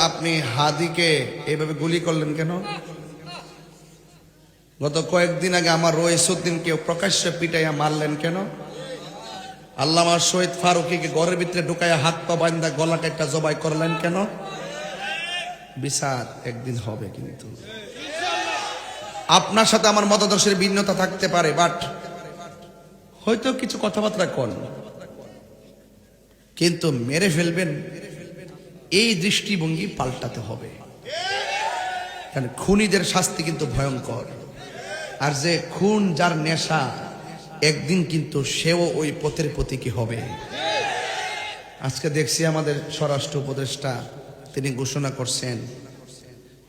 আপনি হাদিকে এইভাবে গুলি করলেন কেন? গত কয়েকদিন আগে আমার রইসুদ্দিনকে প্রকাশ্যে পিটাইয়া মারলেন কেন? আল্লামা শহীদ ফারুকীকে ঘরের ভিতরে ঢুকাইয়া হাত পা বান্ধা গলা কাটা জবাই করলেন কেন? বিচার একদিন হবে, কিন্তু আপনার সাথে আমার মতাদর্শের ভিন্নতা থাকতে পারে, বাট হয়তো কিছু কথাবার্তা কন, কিন্তু মেরে ফেলবেন এই দৃষ্টিভঙ্গি পাল্টাতে হবে। কারণ খুনিদের শাস্তি কিন্তু ভয়ঙ্কর, আর যে খুন যার নেশা একদিন কিন্তু সেও ওই পথের প্রতীকী হবে। আজকে দেখছি আমাদের স্বরাষ্ট্র উপদেষ্টা তিনি ঘোষণা করছেন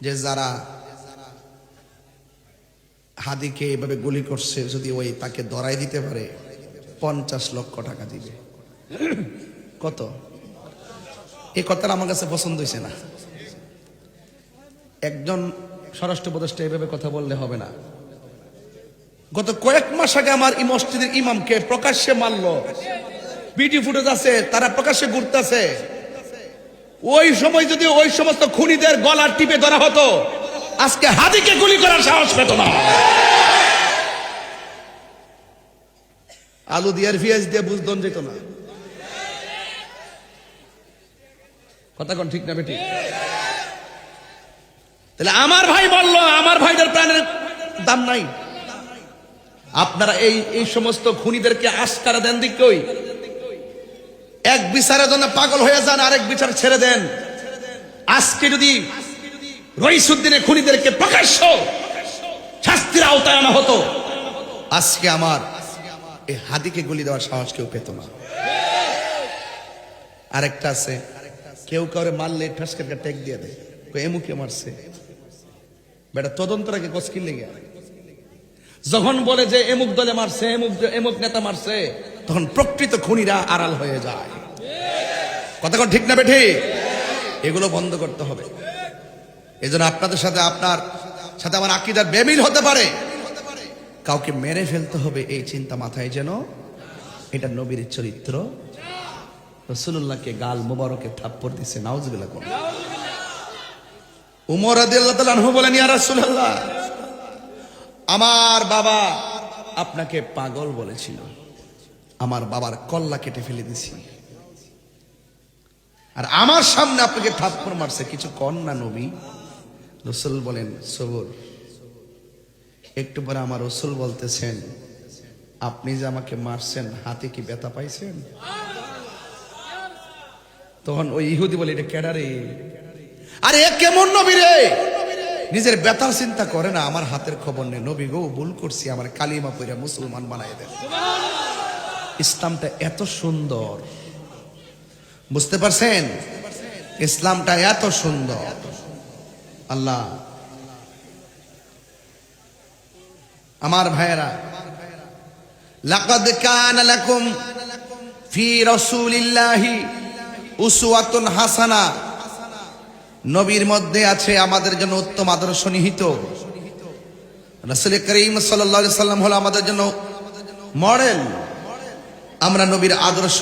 যে যারা হাদিকে এভাবে গুলি করছে যদি ওই তাকে ধরাই দিতে পারে 50 লক্ষ টাকা দিবে। কত? এই কথাটা আমার কাছে পছন্দ হয়েছে না। একজন স্বরাষ্ট্র উপদেষ্টা এভাবে কথা বললে হবে না। গত কয়েক মাস আগে আমার এই মসজিদের ইমামকে প্রকাশ্যে মারলো, ভিডিও ফুটেজ আছে, তারা প্রকাশ্যে ঘুরতেছে। ওই সময় যদি ওই সমস্ত খুনিদের গলা টিপে ধরা হতো, আজকে হাদিকে গুলি করার সাহস পেত না। আলু দিয়ে আর পেঁয়াজ দিয়ে বুঝদন যেত না। কথা কোন ঠিক না বেটি? তাহলে আমার ভাই বললো আমার ভাইদের প্রাণের দাম নাই। আপনারা এই সমস্ত খুনিদেরকে আস্কারা দেন দিক কই? এক বিচারের জন্য পাগল হয়ে যান, আরেক বিচার ছেড়ে দেন। আজকে যদি রইসুদ্দিনের খুনিদেরকে প্রকাশ্য শাস্তির আওতায় আনা হতো, আজকে আমার এই হাদিকে গুলি দেওয়ার সাহস কেউ পেত না। আরেকটা আছে, কেউ কাউরে মারলে ঠাসকে টেক দিয়ে দেয়, এমুকে মারছে বেটা তদন্তর আগে কসকিল লেগে। যখন বলে যে এমুক দলে মারছে, এমুক নেতা মারছে, তখন প্রকৃত খুনিরা আড়াল হয়ে যায়। কথা কোন ঠিক না বেঠি? এগুলো বন্ধ করতে হবে। এই জন্য আপনাদের সাথে আপনার সাথে আমার আকীদার বেমিল হতে পারে, কাউকে মেরে ফেলতে হবে এই চিন্তা মাথায় যেন। এটা নবীর চরিত্র। রাসূলুল্লাহকে গাল মুবারকে থাপ্পড় দিছে, নাউজুবিল্লাহ। উমর রাদিয়াল্লাহু তাআলা আনহু বলেন, ইয়া রাসূলুল্লাহ, আমার বাবা আপনাকে পাগল বলেছিল, আমার বাবার কল্লা কেটে ফেলে দিছি, আর আমার সামনে আপনাকে থাপ্পড় মারছে, কিছু কন না নবী? রাসূল বলেন, সবর। একটু পরে আমার রাসূল বলতেছেন, আপনি যে আমাকে মারছেন হাতে কি ব্যথা পাইছেন? তখন ওই ইহুদি বলে, এটা কেডা রে? আরে এ কেমন নবী রে? নিজের ব্যথার চিন্তা করে না, আমার হাতের খবর নেই। নবী গো, ভুল করছি, আমার কালিমা পড়ে মুসলমান বানাই দেন। ইসলামটা এত সুন্দর, বুঝতে পারছেন? ইসলামটা এত সুন্দর। আল্লাহ, আমার ভাইয়েরা, লাকাদ কানা লাকুম ফি রাসূলিল্লাহি উসওয়াতুন হাসানা, নবীর মধ্যে আছে আমাদের জন্য উত্তম আদর্শ নিহিত। রাসূল করিম সাল্লাল্লাহু আলাইহি সাল্লাম হলো আমাদের জন্য মডেল। আমরা নবীর আদর্শ